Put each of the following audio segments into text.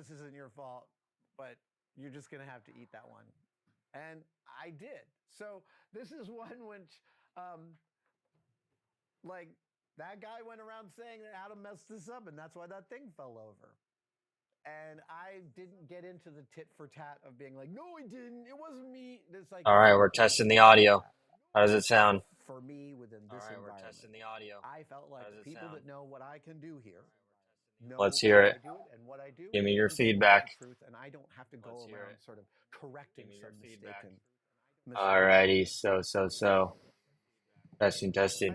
this isn't your fault, but you're just going to have to eat that one. And I did. So this is one which, like, that guy went around saying that Adam messed this up, and that's why that thing fell over. And I didn't get into the tit for tat of being like, no, I didn't. It wasn't me. It's like, All right, we're testing the audio. How does it sound? For me, within this environment, we're testing the audio. I felt like the people that know what I can do here know Let's hear it. I do it, and what I do. Give me your is the feedback. truth, and I don't have to go around sort of correcting some mistaken. Alrighty, so. Testing.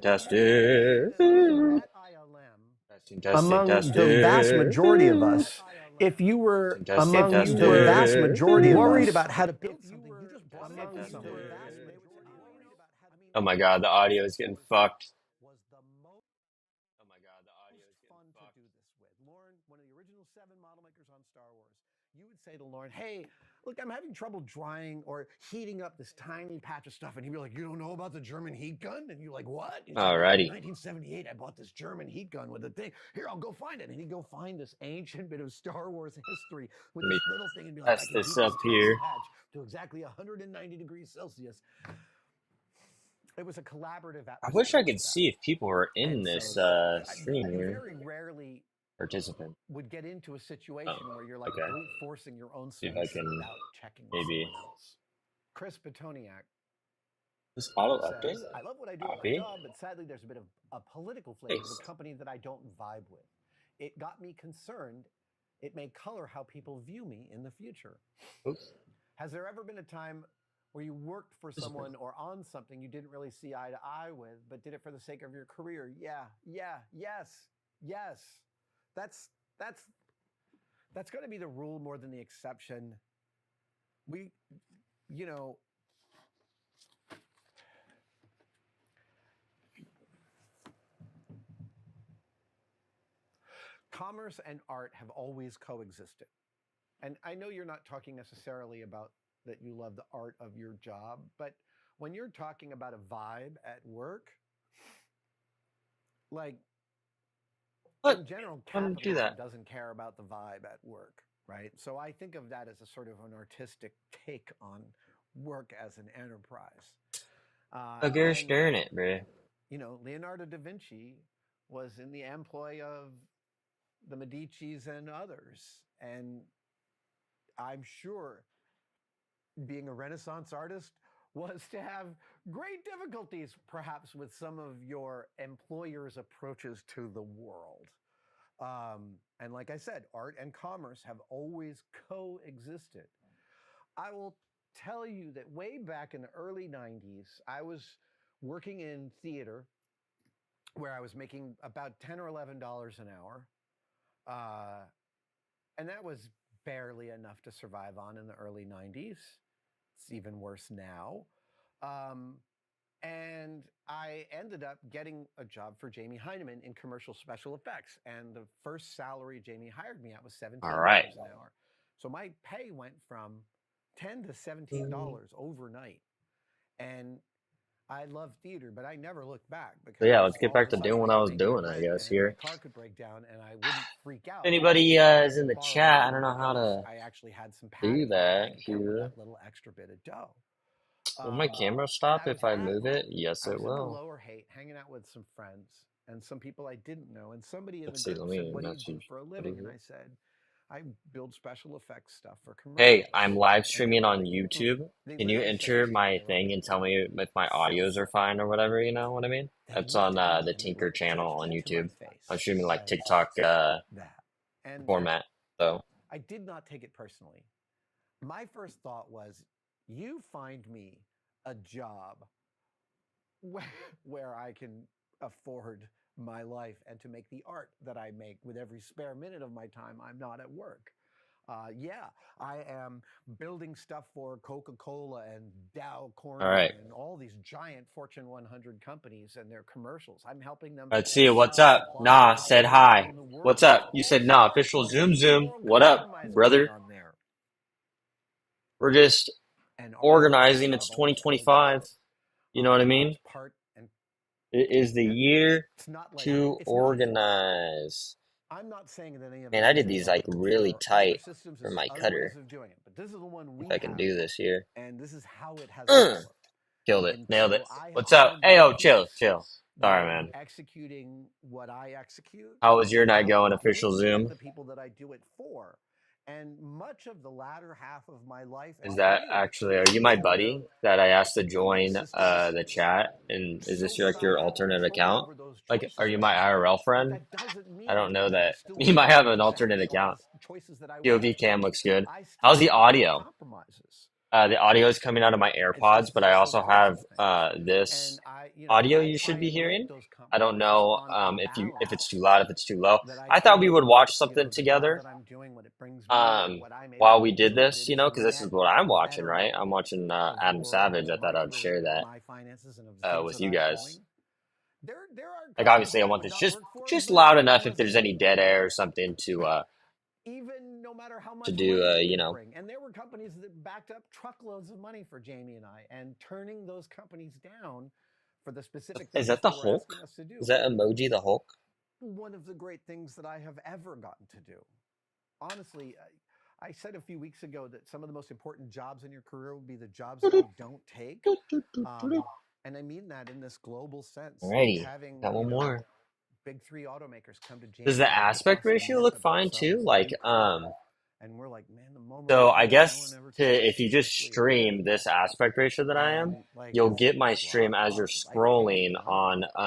Among the vast majority of us, if you were among the vast majority of worried about how to build something, you just brought it up to something. Oh my god, the audio is getting fucked. Fun to do this with. Lauren, one of the original 7 model makers on Star Wars, you would say to Lauren, hey, look, I'm having trouble drying or heating up this tiny patch of stuff. And he'd be like, you don't know about the German heat gun? And you're like, what? Alrighty. In 1978, I bought this German heat gun with a thing. Here, I'll go find it. And he'd go find this ancient bit of Star Wars history with this little thing and be like, test this up here to exactly 190 degrees Celsius. It was a collaborative atmosphere. I wish I could see if people were in this stream here. Very rarely participant would get into a situation where you're like brute forcing your own solution without checking maybe else. Chris Petoniak. This auto update? I love what I do at my job, but sadly there's a bit of a political flavor to the company that I don't vibe with. It got me concerned. It may color how people view me in the future. Oops. Has there ever been a time where you worked for someone or on something you didn't really see eye to eye with, but did it for the sake of your career? Yes. That's going to be the rule more than the exception. Commerce and art have always coexisted. And I know you're not talking necessarily about that you love the art of your job, but when you're talking about a vibe at work, like, in general, capitalism doesn't care about the vibe at work, right? So I think of that as a sort of an artistic take on work as an enterprise. Gosh darn it, bro. Leonardo da Vinci was in the employ of the Medicis and others. And I'm sure being a Renaissance artist was to have great difficulties, perhaps, with some of your employer's approaches to the world. And like I said, art and commerce have always coexisted. I will tell you that way back in the early 90s, I was working in theater where I was making about $10 or $11 an hour. And that was barely enough to survive on in the early 90s. It's even worse now. And I ended up getting a job for Jamie Heineman in commercial special effects. And the first salary Jamie hired me at was $17 an hour. So my pay went from $10 to $17 overnight. And I love theater, but I never looked back. Because let's get back to doing what I was doing, I guess, here. My car could break down and I wouldn't freak out. If anybody is in the chat, I don't know how to do that here. That little extra bit of dough. Will my camera stop if I move it? Yes, it will. I was in the Lower Haight hanging out with some friends and some people I didn't know. And somebody in the group said, what do you do for a living? And I said, I build special effects stuff for commercials. Hey, I'm live streaming on YouTube. Can you enter my thing and tell me if my audios are fine or whatever, you know what I mean? That's on the Tinker channel on YouTube. I'm streaming like TikTok format, so. I did not take it personally. My first thought was, you find me a job where I can afford my life and to make the art that I make with every spare minute of my time I'm not at work. I am building stuff for Coca-Cola and Dow Corning and all these giant Fortune 100 companies and their commercials. I'm helping them. Let's see. What's up? Nah said hi. What's up? You said nah. Official Zoom. What up, brother? We're just organizing. It's 2025. You know what I mean? It is the year to organize. I'm not saying that any of Man, this I has did been these done like really before. Other tight systems, for there's my other ways cutter. of doing it, but this is the one If we I can have, do this here. and this is how it has Uh, worked. Killed it. And Nailed it. so I have What's up? found Hey, my oh, chill, peace chill. Sorry, with man. executing what I execute, How was your night how I going, do it, official and Zoom? the people that I do it for. And much of the latter half of my life Is and that career actually, are you my is where buddy that I asked to building join systems. the chat? And is So this your, that like I your have alternate control account? over those Like, are choices you that I my make. IRL But friend? that doesn't I don't mean know that I that. still You get might to have an exact alternate all account. the choices that I want. POV cam looks good. I How's still the get to make audio? compromises. The audio is coming out of my It's AirPods, just but it's I a also have personal thing. this And audio I you should try be and make hearing. those I don't compromises know on a if it's too balance loud, if it's too low. that I I thought we feel would that, watch something the job together that I'm doing, what it brings me and what I'm able while to we did do with this, it is a because this is net what I'm watching, better right? I'm watching Adam for Savage. I thought my I'd career, share that my finances, and of the things with that you I'm guys. doing. There are Like companies obviously, that I I want would this not work for, just but loud enough if there's honestly, any dead air or something even no matter how to much do money they you could know. bring. And there were companies that backed up truckloads of money for Jamie and I, and turning those companies down for the specific Is things that that the they were Hulk? asking us to Is do. that emoji the Hulk? One of the great things that I have ever gotten to do. Honestly, I said a few weeks ago that some of the most important jobs in your career will be the jobs that you don't take. And I mean that in this global sense, like Alrighty, having, got one more. big three automakers come to Does Jamie the and I aspect across the ratio myth look about fine themselves too? is Like, incredible. And we're like, man, the moment so we I do it, no one guess ever to takes us if you just seriously again. stream this aspect ratio that I am, And like, you'll it's get my stream as you're life scrolling changing.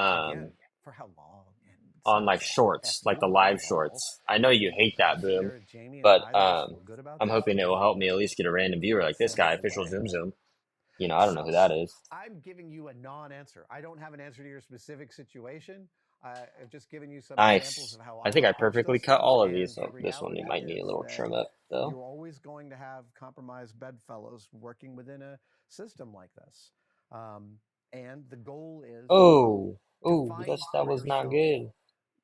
Again, for how long? And on like sounds shorts, like the live awful. shorts. I know you hate But I that, see Boom, there's Jamie and but I that feel good about I'm this, hoping and it we will help feel me at least get a random viewer like this same guy, official way. Zoom Zoom. I don't know who that is. I'm giving you a non-answer. I don't have an answer to your specific situation. I've just given you some examples Nice. of how I I think I approach perfectly those cut things. all of And these, the so this one you reality might need a is little that trim up though. you're always going to have compromised bedfellows working within a system like this. And the goal is Oh, to oh, find that for was not yourself good.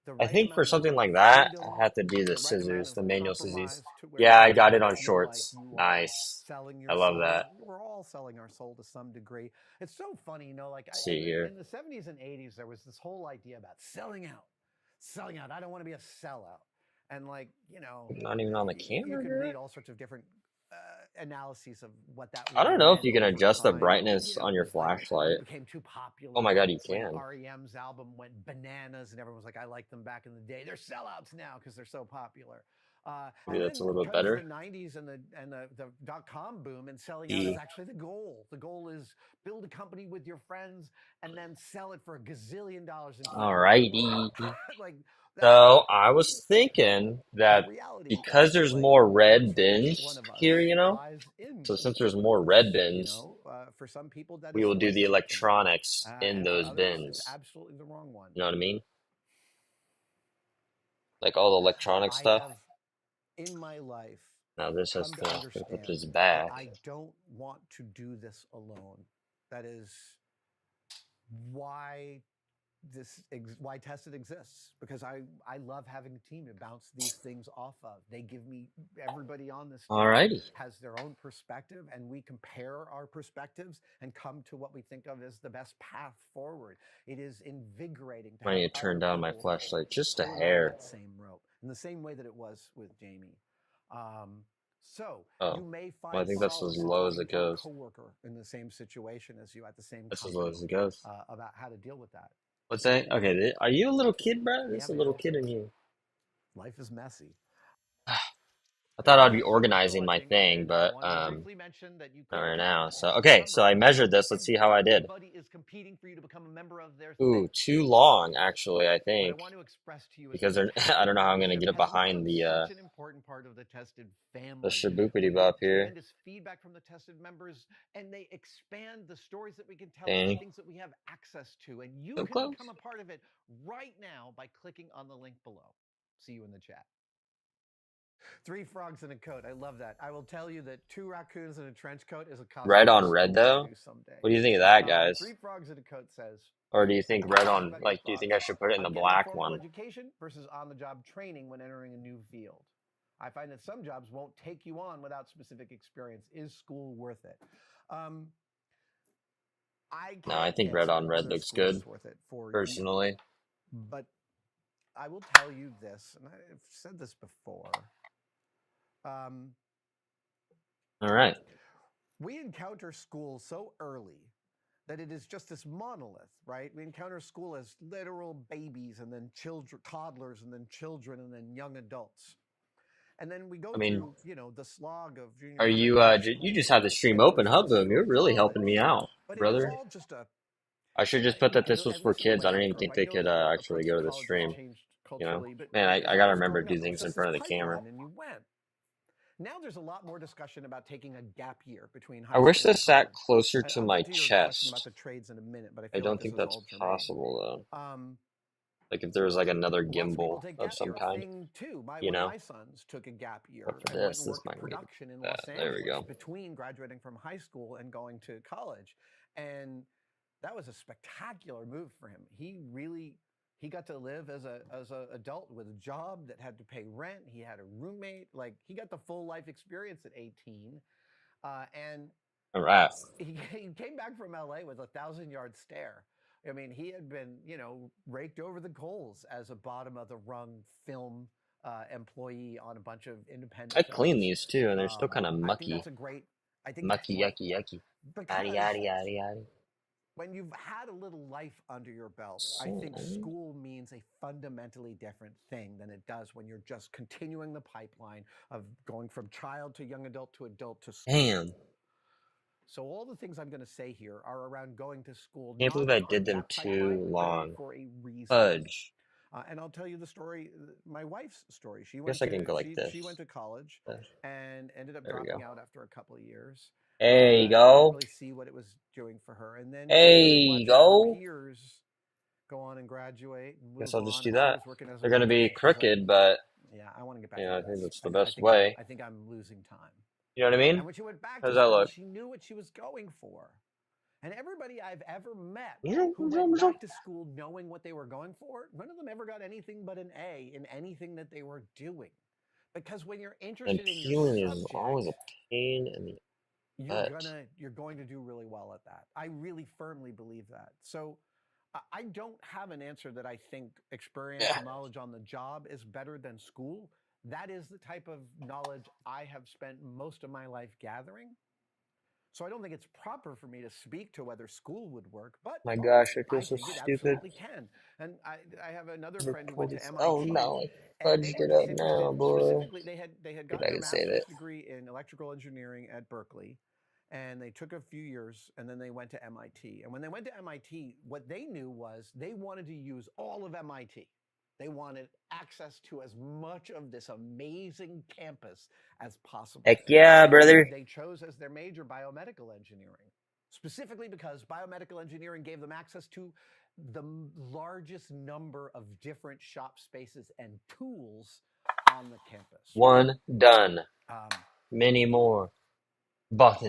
the I right think for amount of something like that, I freedom, have to do the the right amount scissors, of the manual scissors. compromise to where Yeah, I you got it don't on feel like shorts. you are Nice. selling I your love soul. that. We're all selling our soul to some degree. It's so funny, like Let's see here. in the 70s and 80s, there was this whole idea about selling out, selling out. I don't want to be a sellout. And like, Not even on the you camera, could bro. read all sorts of different analyses of what that I would don't have know if meant you can over adjust the time. brightness on It your was like flashlight. we became too Oh popular my God, you when can. REM's album went bananas, and everyone was like, I liked them back in the day. They're sellouts now because they're so popular. Maybe And that's a then little bit comes the better. 90s and the dot-com boom, and selling out is E. actually the goal. The goal is build a company with your friends and then sell it for a gazillion dollars in february. Alrighty. Like So I was thinking the that reality because is there's like more much red for each one bins of us here, lies in so since there's more choice. red bins, For some people that we is will the do right the thing to do, electronics in and for those others it's bins. absolutely the wrong one. You know what I mean? Like all the electronic I stuff. have in my life Now this has come to to hook up understand his that back. I don't want to do this alone. That is why why Tested exists, because I love having a team to bounce these things off of. They give me, everybody on this team Alrighty. has their own perspective, and we compare our perspectives and come to what we think of as the best path forward. It is invigorating to I have need to turn other down my people flashlight just a pulling on hair. that same rope in the same way that it was with Jamie. So Oh, you may well, I find think that's as solace in low as talking it to a goes. coworker in the same situation as you at the same That's as low as company it goes. about how to deal with that. What's that? Okay, are you a little kid, bro? Yeah, There's a little man. kid in you. Life is messy. I thought I'd Thank be you so much for organizing my watching, thing, and I but wanted to briefly mention that you not could right become now. a So Tested okay, so member. I measured this. Let's see how I did. Everybody is competing for you to become a member of their Ooh, thing. too long actually, I What I think, want to express to you is because that I Tested don't know how I'm gonna membership get it has behind become such an important part of the Tested the family. shaboopity We get bop here. tremendous feedback from the Tested members, and they expand the stories that we can tell and the Dang, things that we have access to. And you so can close. become a part of it right now by clicking on the link below. See you in the chat. 3 frogs in a coat. I love that. I will tell you that 2 raccoons in a trench coat is a costume Red I on still red want to though. do someday. What do you think of that, 3 guys? frogs in a coat says, Or do you think what do red you think on about your like? Do you think thoughts I should put it in the on getting black formal one? education versus on-the-job training when entering a new field? I find that some jobs won't take you on without specific experience. Is school worth it? I No, I can't think red answer on red whether looks school good, is worth it for you, personally. but I will tell you this, and I've said this before. All right. We encounter school so early that it is just this monolith, right? We encounter school as literal babies and then children, toddlers, and then children, and then young adults. And then we I go mean, through, the slog of junior are high, you high you school, just have the stream and then open, from high Hubboom? school You're to really helping me college. out, But it is brother. all just a, I should just put that this was at for least in the kids. way I don't I even grew up. think I they know could that actually approach go to to the college has stream. changed You know, culturally, but man, as I I gotta was remember to growing do up, it was things in just this front of the camera. pipeline, and you went. Now there's a lot more discussion about taking a gap year between I high wish school and this sat college. closer to I'll my get to your question about chest. the trades in a minute, but I I feel like don't this think is that's all germane. possible though. Um, Like if there was like another Lots of people gimbal take of gap some year. A kind, thing too. you One of know. my sons took a gap But year for and went this, and this worked might need production in that. Los There we Angeles go. between graduating from high school and going to college, and that was a spectacular move for him. He got to live as a adult with a job that had to pay rent. He had a roommate. Like, he got the full life experience at 18, and All right. he came back from LA with 1,000-yard stare. I mean, he had been, raked over the coals as a bottom of the rung film employee on a bunch of independent I clean films. these too, and they're still kind of I think mucky. that's a great. I think that's Mucky, great yucky, yucky. Yaddy, because yaddy, yaddy, yaddy. when you've had a little life under your belt, I So, think school means a fundamentally different thing than it does when you're just continuing the pipeline of going from child to young adult to adult to school. damn. So all the things I'm going to say here are around going to school, Can't not believe I for did them that too pipeline, but long. for a reason. Fudge. And I'll tell you the story, my wife's story. She Guess went I can to go like this. she went to college and ended up There we dropping go. out after a couple of years. There you Didn't go. really see what it was doing for her, and then There she started you watching her go. peers go on and graduate and Guess move I'll just on, do and she that. was working as a They're gonna be waitress. crooked, but Yeah, I want to get back you know, into I think this. that's the best way. I think I'm losing time. You know what I mean? And when she went back How to does that school, look? she knew what she was going for. And everybody I've ever met Zoom, who went zoom, zoom. back to school knowing what they were going for, none of them ever got anything but an A in anything that they were doing. Because when you're And interested in your peeling is always subject, a pain in the butt. you're going to do really well at that. I really firmly believe that. So I don't have an answer that I think Yeah. experiential knowledge on the job is better than school. That is the type of knowledge I have spent most of my life gathering. So I don't think it's proper for me to speak to whether school would work, but My gosh, I feel I so think it stupid. absolutely can. And I have another Never friend who went pulled to this. Oh MIT, no, I and they fudged were it just up now, interested boy. specifically. They had See if gotten I their can save master's it. degree in electrical engineering at Berkeley, and they took a few years, and then they went to MIT. And when they went to MIT, what they knew was they wanted to use all of MIT. They wanted access to as much of this amazing campus as possible. Heck yeah, And brother. they chose as their major biomedical engineering, specifically because biomedical engineering gave them access to the largest number of different shop spaces and tools on the campus. One done. Um, Many more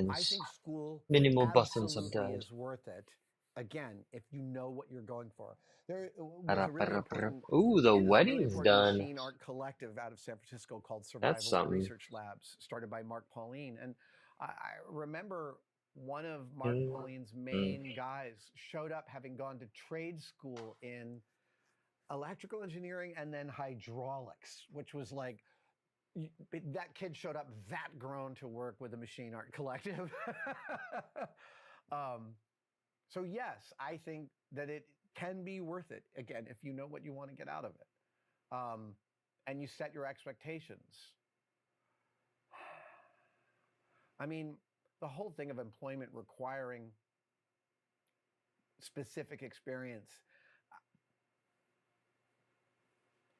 I buttons. think school Many more buttons have absolutely died. is worth it. Again, if you know what you're going for. There was a really important, Ooh, the is a really wedding's important done. machine art collective out of San Francisco called That's Survival something. Research Labs, started by Mark Pauline. And I remember one of Mark Pauline's main guys showed up having gone to trade school in electrical engineering and then hydraulics, which was like, that kid showed up that grown to work with a machine art collective. So yes, I think that it can be worth it, again, if you know what you want to get out of it, and you set your expectations. I mean, the whole thing of employment requiring specific experience,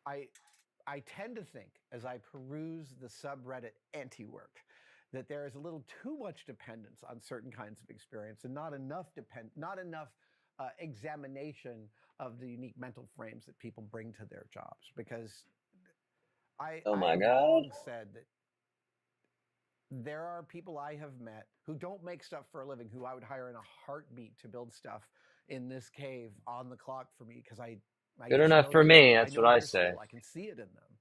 I tend to think, as I peruse the subreddit anti-work, that there is a little too much dependence on certain kinds of experience and not enough examination of the unique mental frames that people bring to their jobs. Because I Oh my have god. long said that there are people I have met who don't make stuff for a living, who I would hire in a heartbeat to build stuff in this cave on the clock for me, because I Good just enough know for their me, skill. I that's what know I their say. skill. I can see it in them.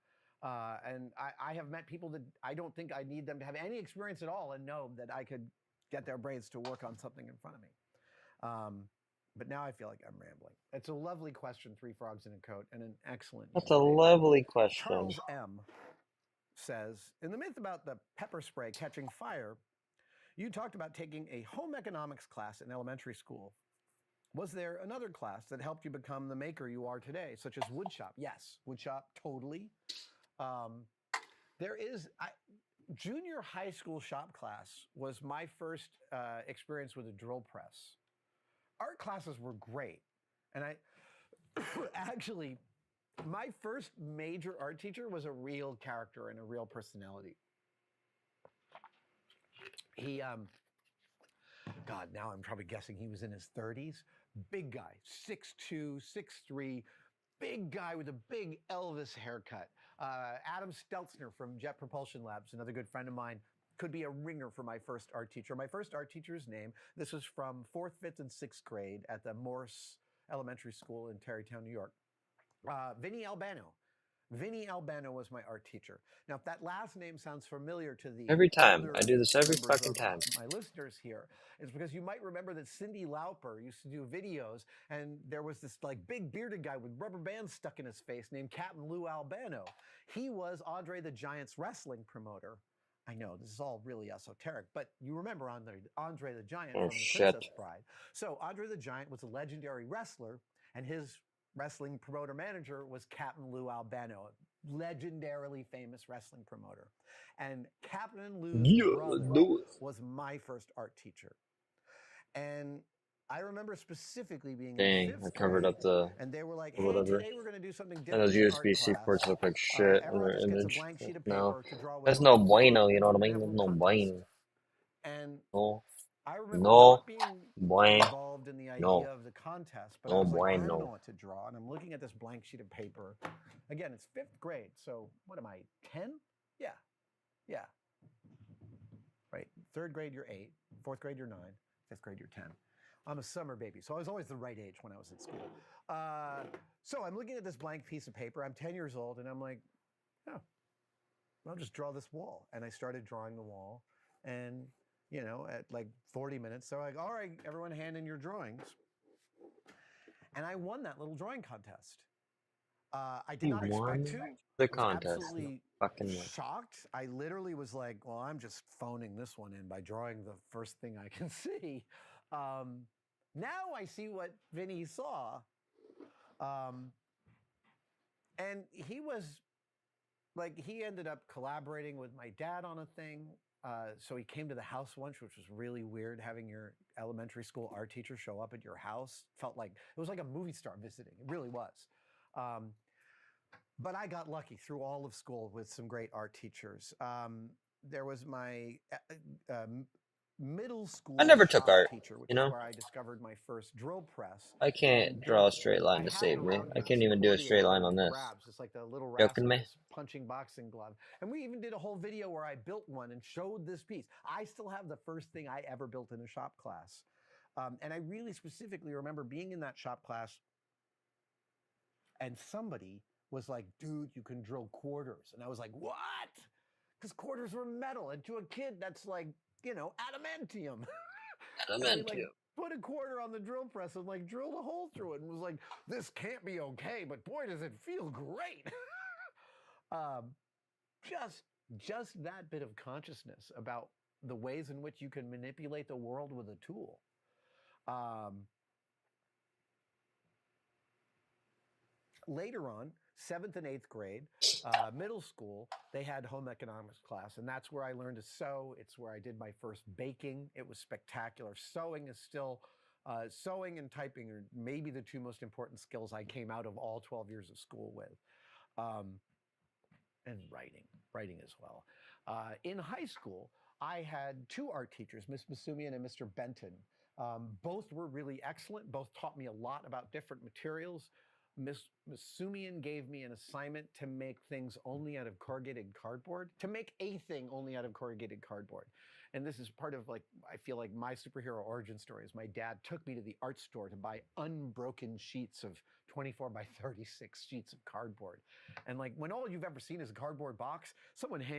And I have met people that I don't think I need them to have any experience at all and know that I could get their brains to work on something in front of me. But now I feel like I'm rambling. It's a lovely question, Three Frogs in a Coat, and an excellent That's a username. lovely question. Charles M. says, in the myth about the pepper spray catching fire, you talked about taking a home economics class in elementary school. Was there another class that helped you become the maker you are today, such as woodshop? Yes, woodshop, totally. There is junior high school shop class was my first experience with a drill press. Art classes were great, and I actually my first major art teacher was a real character and a real personality. He God, now I'm probably guessing he was in his 30s. Big guy, 6'2", 6'3", big guy with a big Elvis haircut. Adam Steltzner from Jet Propulsion Labs, another good friend of mine, could be a ringer for my first art teacher. My first art teacher's name, this was from 4th, 5th, and 6th grade at the Morse Elementary School in Tarrytown, New York. Vinny Albano. Vinny Albano was my art teacher. Now, if that last name sounds familiar to the Every time. older I do this every members fucking of time. my listeners here, it's because you might remember that Cyndi Lauper used to do videos, and there was this like big bearded guy with rubber bands stuck in his face named Captain Lou Albano. He was Andre the Giant's wrestling promoter. I know this is all really esoteric, but you remember Andre the Giant from The Princess Bride. So Andre the Giant was a legendary wrestler, and his wrestling promoter manager was Captain Lou Albano, legendarily famous wrestling promoter. And Captain Lou's brother was my first art teacher. And I remember specifically being in 5th covered grade, up the and they were like, hey, whatever. today we're going to do something And different those in art USB-C class. ports look like shit in Everyone their just gets a image. blank sheet of No, paper to draw that's whatever no bueno. You know what I mean? No bueno. And No, I remember no not being bueno. involved in the idea of the contest, but I was like, I don't know what to draw. And I'm looking at this blank sheet of paper. Again, it's 5th grade. So what am I, 10? Yeah. Yeah. Right. 3rd grade, you're 8. 4th grade, you're 9. 5th grade, you're 10. I'm a summer baby, so I was always the right age when I was at school. So I'm looking at this blank piece of paper. I'm 10 years old, and I'm like, oh, I'll just draw this wall. And I started drawing the wall. And, you know, at like 40 minutes, they're like, all right, everyone hand in your drawings. And I won that little drawing contest. I did not expect to. The I was contest. absolutely shocked. I literally was like, well, I'm just phoning this one in by drawing the first thing I can see. Now I see what Vinny saw. And he was like, he ended up collaborating with my dad on a thing. So he came to the house once, which was really weird, having your elementary school art teacher show up at your house. Felt like, it was like a movie star visiting. It really was. But I got lucky through all of school with some great art teachers. There was my middle school I never took art, teacher, which you is know? where I discovered my first drill press. I can't draw a straight line to save me. I can't even do a straight line on this. It's like the little Joking me? punching boxing glove. And we even did a whole video where I built one and showed this piece. I still have the first thing I ever built in a shop class. And I really specifically remember being in that shop class, and somebody was like, dude, you can drill quarters. And I was like, what? Because quarters were metal. And to a kid, that's like, you know, adamantium. And we like put a quarter on the drill press and like drilled a hole through it and was like, this can't be okay, but boy, does it feel great. Just that bit of consciousness about the ways in which you can manipulate the world with a tool. Later on, 7th and 8th grade, middle school, they had home economics class, and that's where I learned to sew. It's where I did my first baking. It was spectacular. Sewing is still, sewing and typing are maybe the two most important skills I came out of all 12 years of school with. And writing as well. In high school, I had 2 art teachers, Miss Masumian and Mr. Benton. Both were really excellent. Both taught me a lot about different materials. Miss Masumian gave me an assignment to make things only out of corrugated cardboard, to make a thing only out of corrugated cardboard. And this is part of, like, I feel like my superhero origin story is my dad took me to the art store to buy unbroken sheets of 24 by 36 sheets of cardboard. And like, when all you've ever seen is a cardboard box, someone handed